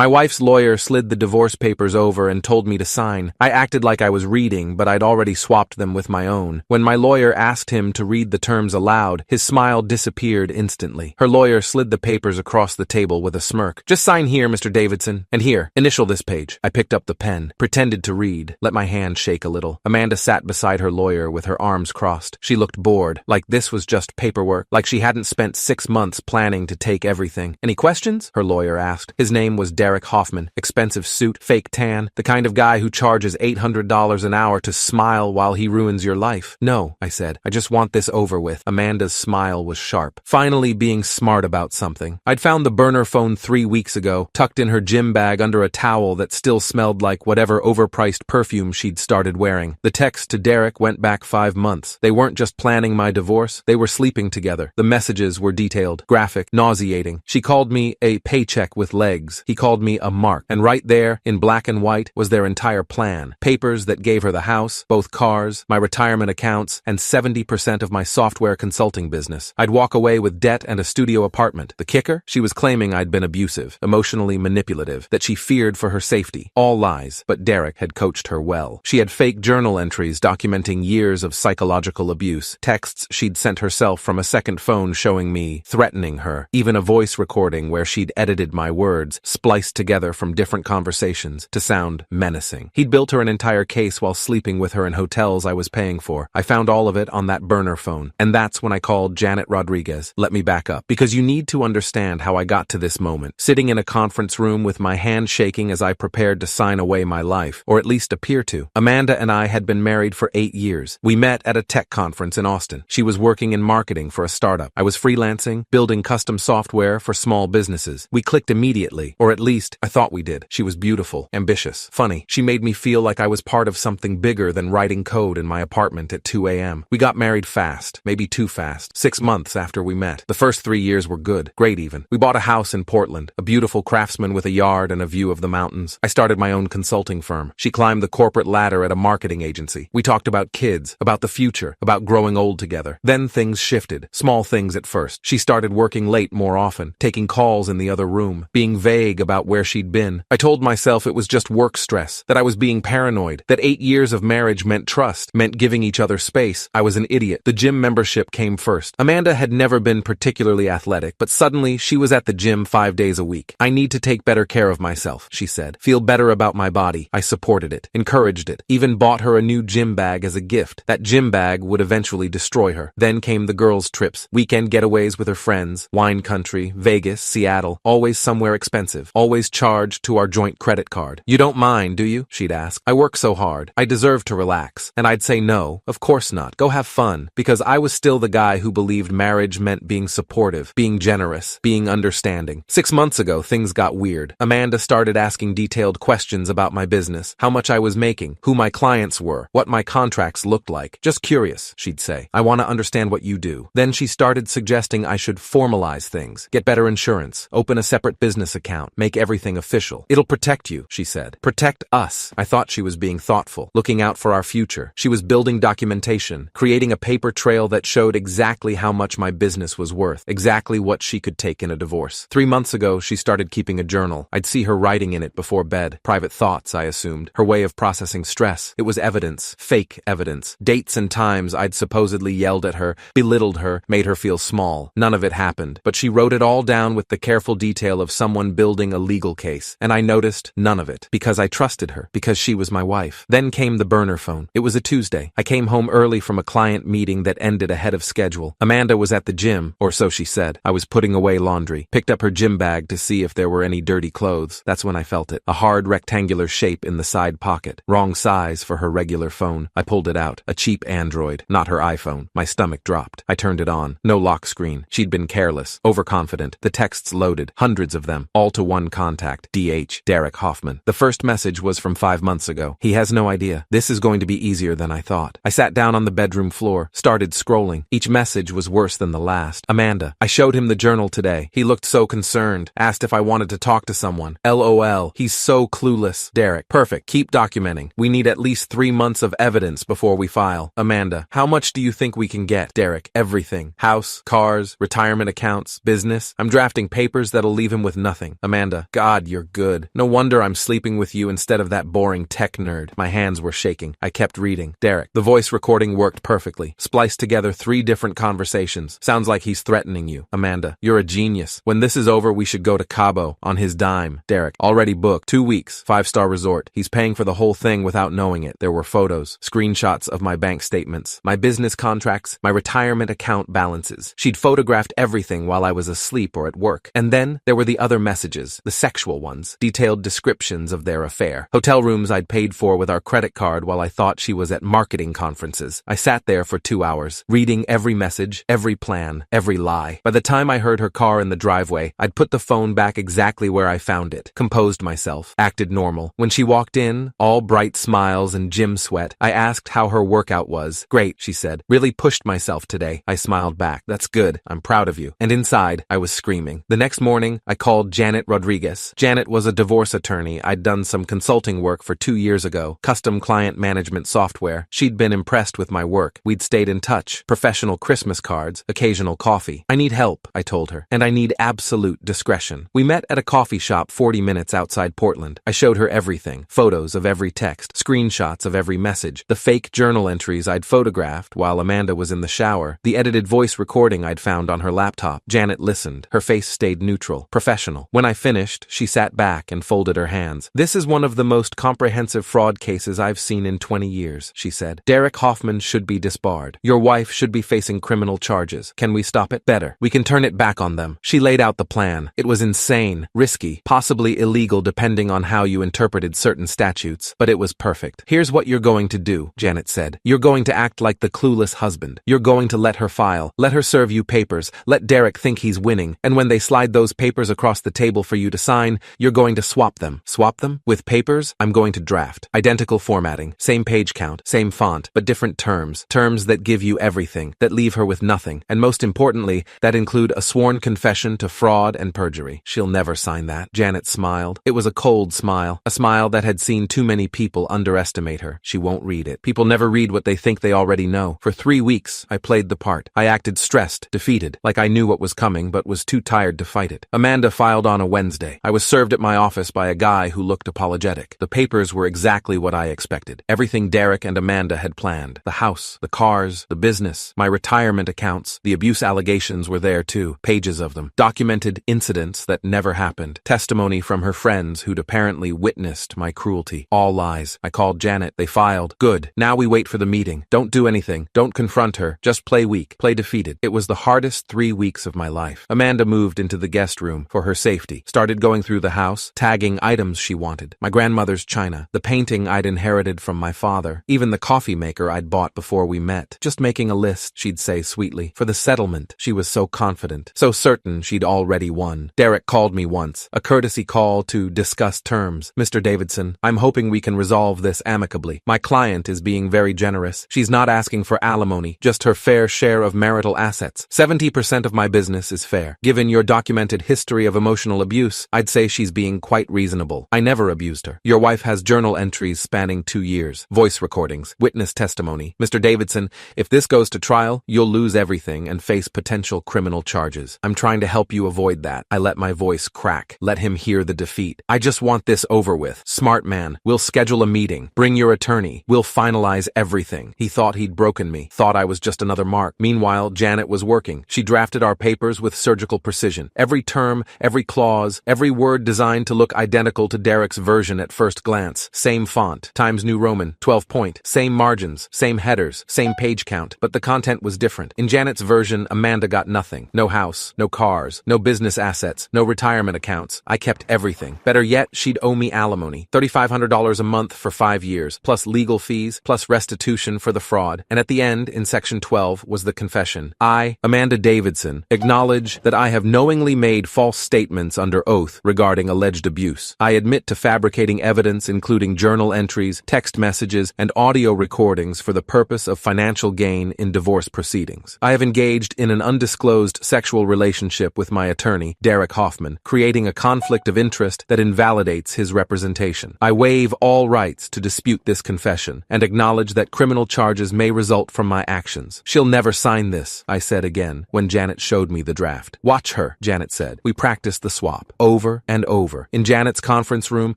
My wife's lawyer slid the divorce papers over and told me to sign. I acted like I was reading, but I'd already swapped them with my own. When my lawyer asked him to read the terms aloud, his smile disappeared instantly. Her lawyer slid the papers across the table with a smirk. "Just sign here, Mr. Davidson. And here, initial this page." I picked up the pen, pretended to read, let my hand shake a little. Amanda sat beside her lawyer with her arms crossed. She looked bored, like this was just paperwork, like she hadn't spent 6 months planning to take everything. "Any questions?" her lawyer asked. His name was Derek Hoffman. Expensive suit, fake tan, the kind of guy who charges $800 an hour to smile while he ruins your life. "No," I said. "I just want this over with." Amanda's smile was sharp. Finally being smart about something. I'd found the burner phone 3 weeks ago, tucked in her gym bag under a towel that still smelled like whatever overpriced perfume she'd started wearing. The text to Derek went back 5 months. They weren't just planning my divorce, they were sleeping together. The messages were detailed, graphic, nauseating. She called me a paycheck with legs. He called me a mark. And right there, in black and white, was their entire plan. Papers that gave her the house, both cars, my retirement accounts, and 70% of my software consulting business. I'd walk away with debt and a studio apartment. The kicker? She was claiming I'd been abusive, emotionally manipulative, that she feared for her safety. All lies, but Derek had coached her well. She had fake journal entries documenting years of psychological abuse, texts she'd sent herself from a second phone showing me, threatening her, even a voice recording where she'd edited my words, spliced together from different conversations, to sound menacing. He'd built her an entire case while sleeping with her in hotels I was paying for. I found all of it on that burner phone. And that's when I called Janet Rodriguez. Let me back up, because you need to understand how I got to this moment. Sitting in a conference room with my hand shaking as I prepared to sign away my life, or at least appear to. Amanda and I had been married for 8 years. We met at a tech conference in Austin. She was working in marketing for a startup. I was freelancing, building custom software for small businesses. We clicked immediately, or at least I thought we did. She was beautiful, ambitious, funny. She made me feel like I was part of something bigger than writing code in my apartment at 2 a.m. We got married fast, maybe too fast, 6 months after we met. The first 3 years were good, great even. We bought a house in Portland, a beautiful craftsman with a yard and a view of the mountains. I started my own consulting firm. She climbed the corporate ladder at a marketing agency. We talked about kids, about the future, about growing old together. Then things shifted, small things at first. She started working late more often, taking calls in the other room, being vague about where she'd been. I told myself it was just work stress, that I was being paranoid, that 8 years of marriage meant trust, meant giving each other space. I was an idiot. The gym membership came first. Amanda had never been particularly athletic, but suddenly she was at the gym 5 days a week. "I need to take better care of myself," she said. "Feel better about my body." I supported it, encouraged it, even bought her a new gym bag as a gift. That gym bag would eventually destroy her. Then came the girls' trips, weekend getaways with her friends, wine country, Vegas, Seattle, always somewhere expensive, always charged to our joint credit card. "You don't mind, do you?" she'd ask. "I work so hard. I deserve to relax." And I'd say no, of course not. Go have fun. Because I was still the guy who believed marriage meant being supportive, being generous, being understanding. 6 months ago, things got weird. Amanda started asking detailed questions about my business, how much I was making, who my clients were, what my contracts looked like. "Just curious," she'd say. "I want to understand what you do." Then she started suggesting I should formalize things, get better insurance, open a separate business account, make everything official. "It'll protect you," she said. "Protect us." I thought she was being thoughtful, looking out for our future. She was building documentation, creating a paper trail that showed exactly how much my business was worth, exactly what she could take in a divorce. 3 months ago, she started keeping a journal. I'd see her writing in it before bed. Private thoughts, I assumed. Her way of processing stress. It was evidence, fake evidence. Dates and times I'd supposedly yelled at her, belittled her, made her feel small. None of it happened, but she wrote it all down with the careful detail of someone building a legal case. And I noticed none of it, because I trusted her, because she was my wife. Then came the burner phone. It was a Tuesday. I came home early from a client meeting that ended ahead of schedule. Amanda was at the gym, or so she said. I was putting away laundry, picked up her gym bag to see if there were any dirty clothes. That's when I felt it. A hard rectangular shape in the side pocket. Wrong size for her regular phone. I pulled it out. A cheap Android, not her iPhone. My stomach dropped. I turned it on. No lock screen. She'd been careless, overconfident. The texts loaded, hundreds of them, all to one contact. DH, Derek Hoffman. The first message was from 5 months ago. "He has no idea. This is going to be easier than I thought." I sat down on the bedroom floor, started scrolling. Each message was worse than the last. "Amanda, I showed him the journal today. He looked so concerned. Asked if I wanted to talk to someone. LOL. He's so clueless. Derek. Perfect. Keep documenting. We need at least 3 months of evidence before we file. Amanda, how much do you think we can get? Derek. Everything. House, cars, retirement accounts, business. I'm drafting papers that'll leave him with nothing. Amanda, God, you're good. No wonder I'm sleeping with you instead of that boring tech nerd. My hands were shaking. I kept reading. Derek. The voice recording worked perfectly. Spliced together 3 different conversations. Sounds like he's threatening you. Amanda. You're a genius. When this is over, we should go to Cabo. On his dime. Derek. Already booked. 2 weeks. 5-star resort. He's paying for the whole thing without knowing it. There were photos. Screenshots of my bank statements. My business contracts. My retirement account balances. She'd photographed everything while I was asleep or at work. And then there were the other messages. The sexual ones. Detailed descriptions of their affair. Hotel rooms I'd paid for with our credit card while I thought she was at marketing conferences. I sat there for 2 hours, reading every message, every plan, every lie. By the time I heard her car in the driveway, I'd put the phone back exactly where I found it, composed myself, acted normal. When she walked in, all bright smiles and gym sweat, I asked how her workout was. Great, she said. Really pushed myself today. I smiled back. That's good. I'm proud of you. And inside, I was screaming. The next morning, I called Janet Rodriguez. Janet was a divorce attorney. I'd done some consulting work for 2 years ago, custom client management software. She'd been impressed with my work. We'd stayed in touch. Professional Christmas cards, occasional coffee. I need help, I told her, and I need absolute discretion. We met at a coffee shop 40 minutes outside Portland. I showed her everything, photos of every text, screenshots of every message, the fake journal entries I'd photographed while Amanda was in the shower, the edited voice recording I'd found on her laptop. Janet listened. Her face stayed neutral, professional. When I finished, she sat back and folded her hands. This is one of the most comprehensive fraud cases I've seen in 20 years, she said. Derek Hoffman should be disbarred. Your wife should be facing criminal charges. Can we stop it? Better. We can turn it back on them. She laid out the plan. It was insane, risky, possibly illegal depending on how you interpreted certain statutes, but it was perfect. Here's what you're going to do, Janet said. You're going to act like the clueless husband. You're going to let her file, let her serve you papers, let Derek think he's winning, and when they slide those papers across the table for you to sign, you're going to swap them. Swap them? With papers, I'm going to draft. Identical formatting, same page count, same font, but different terms. Terms that give you everything, that leave her with nothing, and most importantly, that include a sworn confession to fraud and perjury. She'll never sign that. Janet smiled. It was a cold smile, a smile that had seen too many people underestimate her. She won't read it. People never read what they think they already know. For 3 weeks, I played the part. I acted stressed, defeated, like I knew what was coming but was too tired to fight it. Amanda filed on a Wednesday. I was served at my office by a guy who looked apologetic. The papers were exactly what I expected. Everything Derek and Amanda had planned. The house, the cars, the business, my retirement accounts, the abuse allegations were there too. Pages of them. Documented incidents that never happened. Testimony from her friends who'd apparently witnessed my cruelty. All lies. I called Janet. They filed. Good. Now we wait for the meeting. Don't do anything. Don't confront her. Just play weak. Play defeated. It was the hardest 3 weeks of my life. Amanda moved into the guest room for her safety. Started going through the house, tagging items she wanted. My grandmother's china, the painting I'd inherited from my father, even the coffee maker I'd bought before we met. Just making a list, she'd say sweetly. For the settlement, she was so confident, so certain she'd already won. Derek called me once, a courtesy call to discuss terms. Mr. Davidson, I'm hoping we can resolve this amicably. My client is being very generous. She's not asking for alimony, just her fair share of marital assets. 70% of my business is fair. Given your documented history of emotional abuse, I'd say she's being quite reasonable. I never abused her. Your wife has journal entries spanning 2 years, voice recordings, witness testimony. Mr. Davidson, if this goes to trial, you'll lose everything and face potential criminal charges. I'm trying to help you avoid that. I let my voice crack. Let him hear the defeat. I just want this over with. Smart man. We'll schedule a meeting. Bring your attorney. We'll finalize everything. He thought he'd broken me. Thought I was just another mark. Meanwhile, Janet was working. She drafted our papers with surgical precision. Every term, every clause, every word designed to look identical to Derek's version at first glance. Same font, Times New Roman, 12 point, same margins, same headers, same page count, but the content was different. In Janet's version, Amanda got nothing. No house, no cars, no business assets, no retirement accounts. I kept everything. Better yet, she'd owe me alimony. $3,500 a month for 5 years, plus legal fees, plus restitution for the fraud. And at the end, in section 12, was the confession. I, Amanda Davidson, acknowledge that I have knowingly made false statements under oath regarding alleged abuse. I admit to fabricating evidence including journal entries, text messages, and audio recordings for the purpose of financial gain in divorce proceedings. I have engaged in an undisclosed sexual relationship with my attorney, Derek Hoffman, creating a conflict of interest that invalidates his representation. I waive all rights to dispute this confession and acknowledge that criminal charges may result from my actions. She'll never sign this, I said again when Janet showed me the draft. Watch her, Janet said. We practiced the swap. over and over. In Janet's conference room,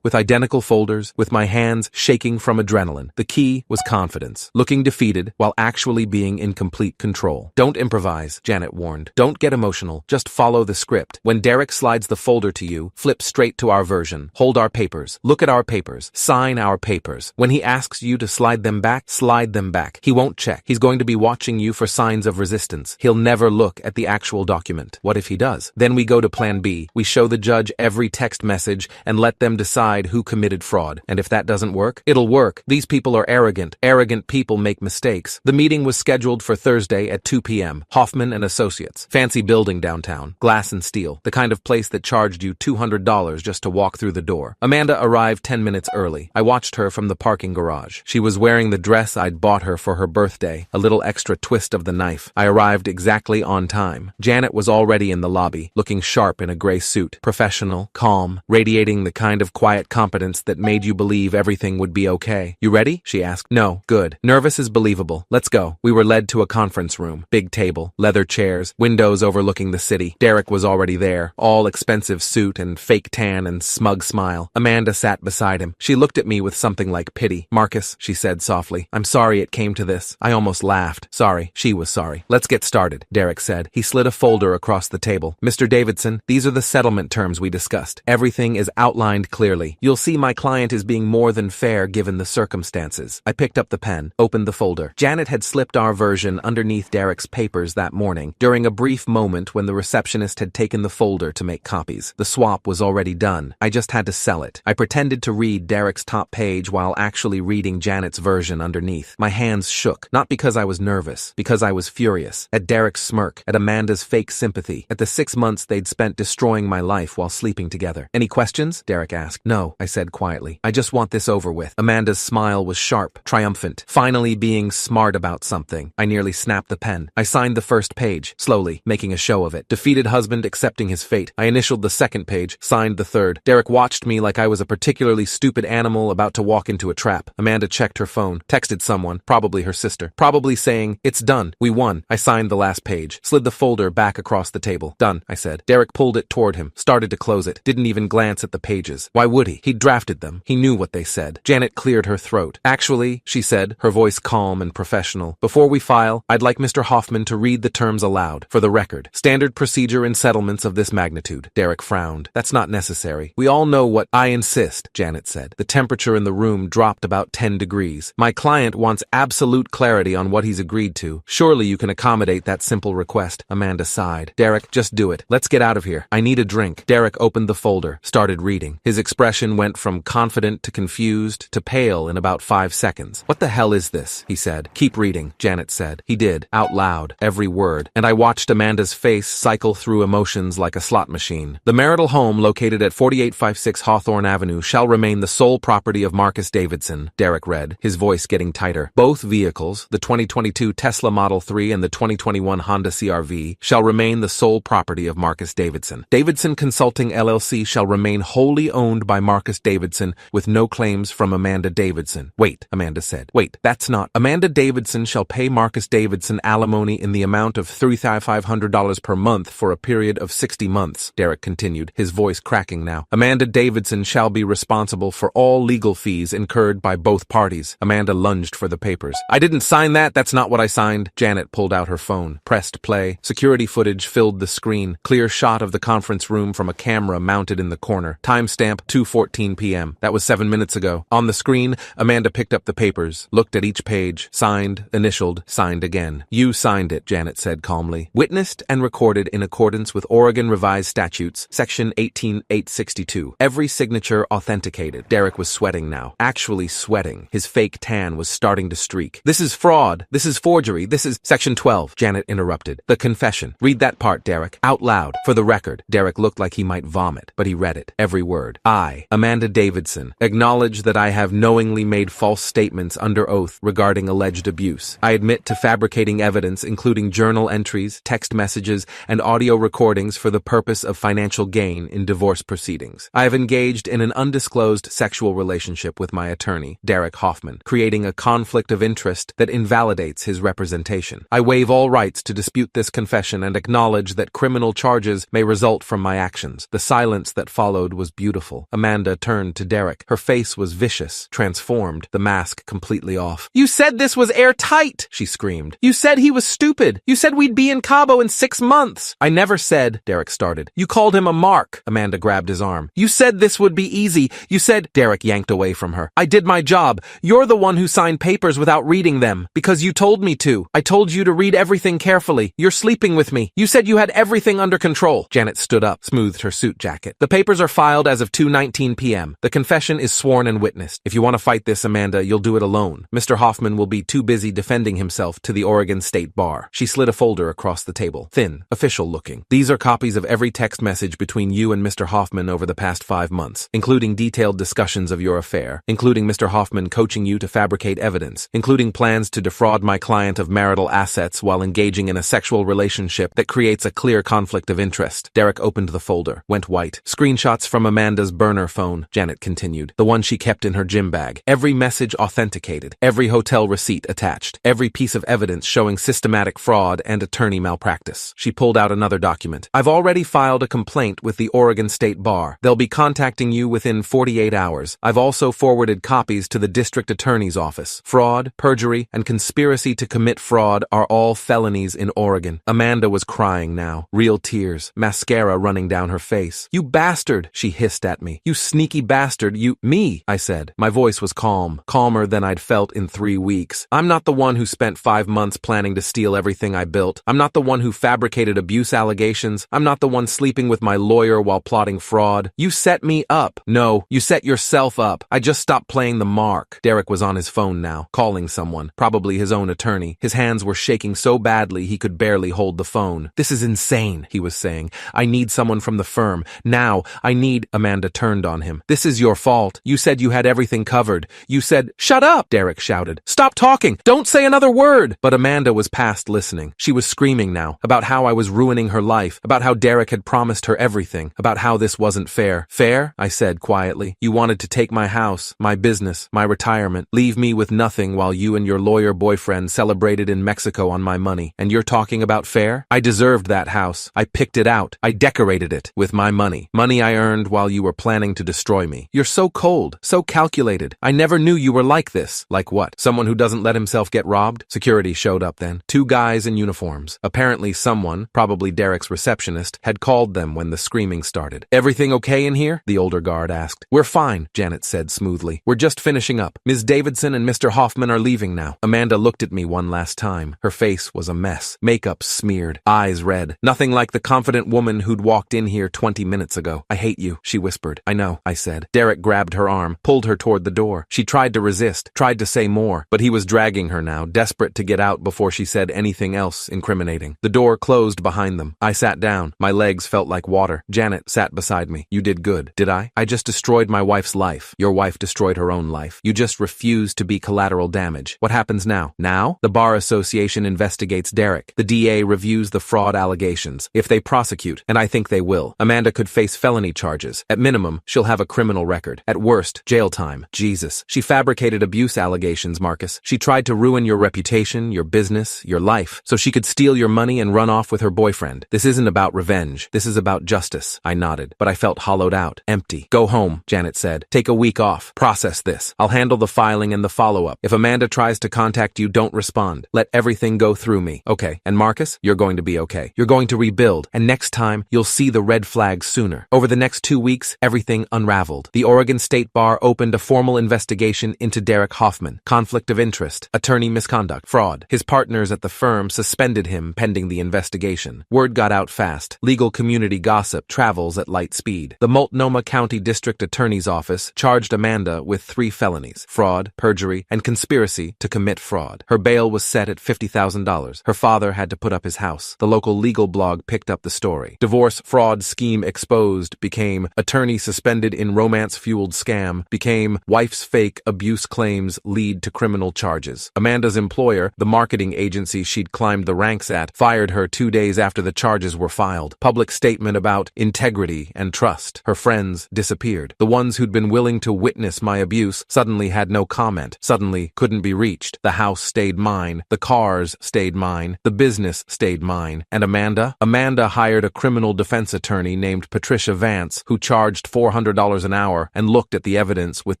with identical folders, with my hands shaking from adrenaline. The key was confidence. Looking defeated while actually being in complete control. Don't improvise, Janet warned. Don't get emotional. Just follow the script. When Derek slides the folder to you, flip straight to our version. Hold our papers. Look at our papers. Sign our papers. When he asks you to slide them back, slide them back. He won't check. He's going to be watching you for signs of resistance. He'll never look at the actual document. What if he does? Then we go to plan B. We show the judge every text message and let them decide who committed fraud. And if that doesn't work, it'll work. These people are arrogant. Arrogant people make mistakes. The meeting was scheduled for Thursday at 2 p.m. Hoffman and Associates. Fancy building downtown. Glass and steel. The kind of place that charged you $200 just to walk through the door. Amanda arrived 10 minutes early. I watched her from the parking garage. She was wearing the dress I'd bought her for her birthday, a little extra twist of the knife. I arrived exactly on time. Janet was already in the lobby, looking sharp in a gray suit, professional, calm, radiating the kind of quiet competence that made you believe everything would be okay. You ready? She asked. No. Good. Nervous is believable. Let's go. We were led to a conference room. Big table, leather chairs, windows overlooking the city. Derek was already there, all expensive suit and fake tan and smug smile. Amanda sat beside him. She looked at me with something like pity. Marcus, she said softly, I'm sorry it came to this. I almost laughed. Sorry. She was sorry. Let's get started, Derek said. He slid a folder across the table. Mr. Davidson, these are the settlement terms we discussed. Everything is outlined clearly. You'll see my client is being more than fair given the circumstances. I picked up the pen, opened the folder. Janet had slipped our version underneath Derek's papers that morning, during a brief moment when the receptionist had taken the folder to make copies. The swap was already done. I just had to sell it. I pretended to read Derek's top page while actually reading Janet's version underneath. My hands shook, not because I was nervous, because I was furious. At Derek's smirk, at Amanda's fake sympathy, at the 6 months they'd spent destroying my life while sleeping together. Any questions? Derek asked. No, I said quietly. I just want this over with. Amanda's smile was sharp, triumphant, finally being smart about something. I nearly snapped the pen. I signed the first page, slowly, making a show of it. Defeated husband accepting his fate. I initialed the second page, signed the third. Derek watched me like I was a particularly stupid animal about to walk into a trap. Amanda checked her phone, texted someone, probably her sister, probably saying, it's done, we won. I signed the last page, slid the folder back across the table. Done, I said. Derek pulled it toward him, started to close it, didn't even glance at the pages. Why would he? He'd drafted them. He knew what they said. Janet cleared her throat. Actually, she said, her voice calm and professional, before we file, I'd like Mr. Hoffman to read the terms aloud, for the record. Standard procedure in settlements of this magnitude. Derek frowned. That's not necessary. We all know what I insist, Janet said. The temperature in the room dropped about 10 degrees. My client wants absolute clarity on what he's agreed to. Surely you can accommodate that simple request. Amanda sighed. Derek, just do it. Let's get out of here. I need a drink. Derek opened the folder, started reading. His expression went from confident to confused to pale in about 5 seconds. What the hell is this? He said. Keep reading, Janet said. He did, out loud, every word, and I watched Amanda's face cycle through emotions like a slot machine. The marital home located at 4856 Hawthorne Avenue shall remain the sole property of Marcus Davidson, Derek read, his voice getting tighter. Both vehicles, the 2022 Tesla Model 3 and the 2021 Honda CR-V, shall remain the sole property of Marcus Davidson. Davidson Consulting LLC shall remain wholly owned by Marcus Davidson with no claims from Amanda Davidson. Wait, Amanda said. Wait, that's not. Amanda Davidson shall pay Marcus Davidson alimony in the amount of $3,500 per month for a period of 60 months, Derek continued, his voice cracking now. Amanda Davidson shall be responsible for all legal fees incurred by both parties. Amanda lunged for the papers. I didn't sign that. That's not what I signed. Janet pulled out her phone, pressed play. Security footage filled the screen. Clear shot of the conference room from a camera mounted in the corner. Timestamp 2:14 p.m. That was 7 minutes ago. On the screen, Amanda picked up the papers, looked at each page, signed, initialed, signed again. You signed it, Janet said calmly. Witnessed and recorded in accordance with Oregon Revised Statutes, Section 18862. Every signature authenticated. Derek was sweating now. Actually sweating. His fake tan was starting to streak. This is fraud. This is forgery. This is Section 12. Janet interrupted. The confession. Read that part, Derek. Out loud. For the record. Derek looked like he might vomit, but he read it. Every word. I, Amanda Davidson, acknowledge that I have knowingly made false statements under oath regarding alleged abuse. I admit to fabricating evidence including journal entries, text messages, and audio recordings for the purpose of financial gain in divorce proceedings. I have engaged in an undisclosed sexual relationship with my attorney, Derek Hoffman, creating a conflict of interest that invalidates his representation. I waive all rights to dispute this confession and acknowledge that criminal charges may result from my actions. words. The silence that followed was beautiful. Amanda turned to Derek. Her face was vicious, transformed, the mask completely off. "You said this was airtight!" she screamed. "You said he was stupid! You said we'd be in Cabo in 6 months!" "I never said," Derek started. "You called him a mark." Amanda grabbed his arm. "You said this would be easy. You said—" Derek yanked away from her. "I did my job. You're the one who signed papers without reading them. Because you told me to. I told you to read everything carefully. You're sleeping with me. You said you had everything under control." Janet stood up, smoothed her suit jacket. "The papers are filed as of 2:19 p.m. The confession is sworn and witnessed. If you want to fight this, Amanda, you'll do it alone. Mr. Hoffman will be too busy defending himself to the Oregon State Bar." She slid a folder across the table, thin, official looking. "These are copies of every text message between you and Mr. Hoffman over the past 5 months, including detailed discussions of your affair, including Mr. Hoffman coaching you to fabricate evidence, including plans to defraud my client of marital assets while engaging in a sexual relationship that creates a clear conflict of interest." Derek opened the folder, went white. "Screenshots from Amanda's burner phone," Janet continued, "the one she kept in her gym bag. Every message authenticated, every hotel receipt attached, every piece of evidence showing systematic fraud and attorney malpractice." She pulled out another document. "I've already filed a complaint with the Oregon State Bar. They'll be contacting you within 48 hours. I've also forwarded copies to the district attorney's office. Fraud, perjury, and conspiracy to commit fraud are all felonies in Oregon." Amanda was crying now, real tears, mascara running down her face. "You bastard," she hissed at me. "You sneaky bastard, you—" "Me," I said. My voice was calm, calmer than I'd felt in 3 weeks. "I'm not the one who spent 5 months planning to steal everything I built. I'm not the one who fabricated abuse allegations. I'm not the one sleeping with my lawyer while plotting fraud. You set me up. No, you set yourself up. I just stopped playing the mark." Derek was on his phone now, calling someone, probably his own attorney. His hands were shaking so badly he could barely hold the phone. "This is insane," he was saying. "I need someone from the firm. Now, I need—" Amanda turned on him. "This is your fault. You said you had everything covered. You said—" "Shut up!" Derek shouted. "Stop talking! Don't say another word!" But Amanda was past listening. She was screaming now, about how I was ruining her life, about how Derek had promised her everything, about how this wasn't fair. "Fair?" I said quietly. "You wanted to take my house, my business, my retirement, leave me with nothing while you and your lawyer boyfriend celebrated in Mexico on my money. And you're talking about fair? I deserved that house. I picked it out. I decorated it with my money. Money I earned while you were planning to destroy me. You're so cold, so calculated. I never knew you were like this." "Like what? Someone who doesn't let himself get robbed?" Security showed up then. 2 guys in uniforms. Apparently someone, probably Derek's receptionist, had called them when the screaming started. "Everything okay in here?" the older guard asked. "We're fine," Janet said smoothly. "We're just finishing up. Ms. Davidson and Mr. Hoffman are leaving now." Amanda looked at me one last time. Her face was a mess. Makeup smeared. Eyes red. Nothing like the confident woman who'd walked in here 20 minutes ago. "I hate you," she whispered. "I know," I said. Derek grabbed her arm, pulled her toward the door. She tried to resist, tried to say more, but he was dragging her now, desperate to get out before she said anything else incriminating. The door closed behind them. I sat down. My legs felt like water. Janet sat beside me. "You did good." "Did I? I just destroyed my wife's life. Your wife destroyed her own life. You just refused to be collateral damage. What happens now?" "Now? The Bar Association investigates Derek. The DA reviews the fraud allegations. If they prosecute, and I think they will, Amanda could face felony charges. At minimum, she'll have a criminal record. At worst, jail time." "Jesus. She fabricated abuse allegations, Marcus. She tried to ruin your reputation, your business, your life, so she could steal your money and run off with her boyfriend. This isn't about revenge. This is about justice." I nodded, but I felt hollowed out, empty. "Go home," Janet said. "Take a week off. Process this. I'll handle the filing and the follow-up. If Amanda tries to contact you, don't respond. Let everything go through me. Okay. And Marcus, you're going to be okay. You're going to rebuild, and next time, you'll see the red flags sooner." Over the next 2 weeks, everything unraveled. The Oregon State Bar opened a formal investigation into Derek Hoffman. Conflict of interest, attorney misconduct, fraud. His partners at the firm suspended him pending the investigation. Word got out fast. Legal community gossip travels at light speed. The Multnomah County District Attorney's Office charged Amanda with 3 felonies: fraud, perjury, and conspiracy to commit fraud. Her bail was set at $50,000. Her father had to put up his house. The local legal blog picked up the story. Divorce fraud scheme exposed became attorney suspended in romance-fueled scam, became wife's fake abuse claims lead to criminal charges. Amanda's employer, the marketing agency she'd climbed the ranks at, fired her 2 days after the charges were filed. Public statement about integrity and trust. Her friends disappeared. The ones who'd been willing to witness my abuse suddenly had no comment, suddenly couldn't be reached. The house stayed mine. The cars stayed mine. The business stayed mine. And Amanda hired a criminal defense attorney attorney named Patricia Vance, who charged $400 an hour and looked at the evidence with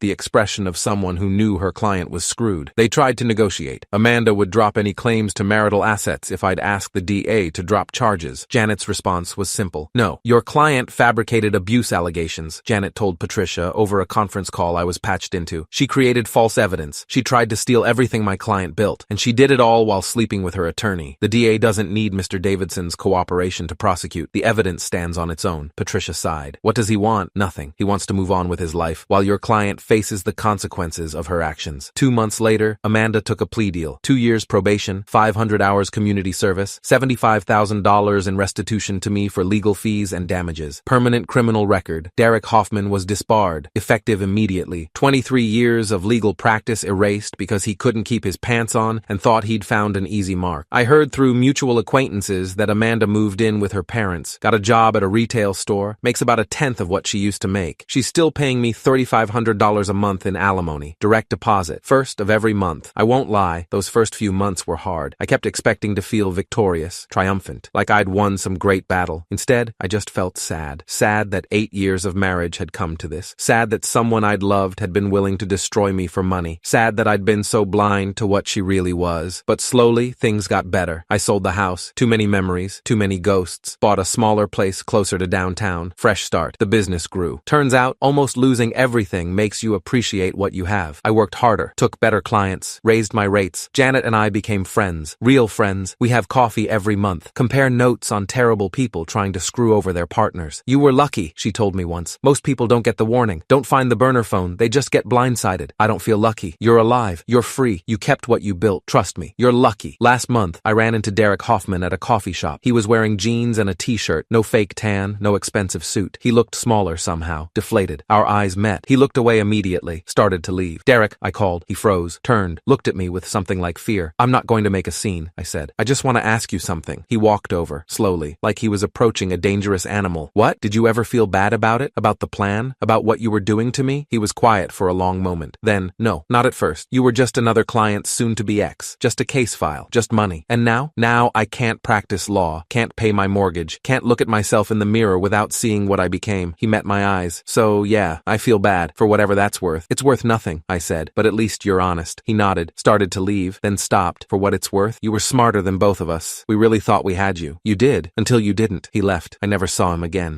the expression of someone who knew her client was screwed. They tried to negotiate. Amanda would drop any claims to marital assets if I'd ask the DA to drop charges. Janet's response was simple. No, your client fabricated abuse allegations, Janet told Patricia over a conference call I was patched into. She created false evidence. She tried to steal everything my client built, and she did it all while sleeping with her attorney. The DA doesn't need Mr. Davidson's cooperation to prosecute. The evidence stands on its own. Patricia sighed. What does he want? Nothing. He wants to move on with his life, while your client faces the consequences of her actions. 2 months later, Amanda took a plea deal. 2 years probation, 500 hours community service, $75,000 in restitution to me for legal fees and damages. Permanent criminal record. Derek Hoffman was disbarred, effective immediately. 23 years of legal practice erased because he couldn't keep his pants on and thought he'd found an easy mark. I heard through mutual acquaintances that Amanda moved in with her parents, got a job at a retail store, makes about a tenth of what she used to make. She's still paying me $3,500 a month in alimony, direct deposit, first of every month. I won't lie, those first few months were hard. I kept expecting to feel victorious, triumphant, like I'd won some great battle. Instead, I just felt sad. Sad that 8 years of marriage had come to this. Sad that someone I'd loved had been willing to destroy me for money. Sad that I'd been so blind to what she really was. But slowly, things got better. I sold the house. Too many memories, too many ghosts. Bought a smaller place closer to downtown. Fresh start. The business grew. Turns out, almost losing everything makes you appreciate what you have. I worked harder, took better clients, raised my rates. Janet and I became friends. Real friends. We have coffee every month. Compare notes on terrible people trying to screw over their partners. You were lucky, she told me once. Most people don't get the warning. Don't find the burner phone. They just get blindsided. I don't feel lucky. You're alive. You're free. You kept what you built. Trust me. You're lucky. Last month, I ran into Derek Hoffman at a coffee shop. He was wearing jeans and a t-shirt. No fake tan, no expensive suit. He looked smaller somehow, deflated. Our eyes met. He looked away immediately, started to leave. Derek, I called. He froze, turned, looked at me with something like fear. I'm not going to make a scene, I said. I just want to ask you something. He walked over, slowly, like he was approaching a dangerous animal. What? Did you ever feel bad about it? About the plan? About what you were doing to me? He was quiet for a long moment. Then, no, not at first. You were just another client's soon-to-be ex. Just a case file. Just money. And now? Now I can't practice law. Can't pay my mortgage. Can't look at myself in the mirror without seeing what I became. He met my eyes. So, yeah, I feel bad, for whatever that's worth. It's worth nothing, I said, but at least you're honest. He nodded, started to leave, then stopped. For what it's worth, you were smarter than both of us. We really thought we had you. You did, until you didn't. He left. I never saw him again.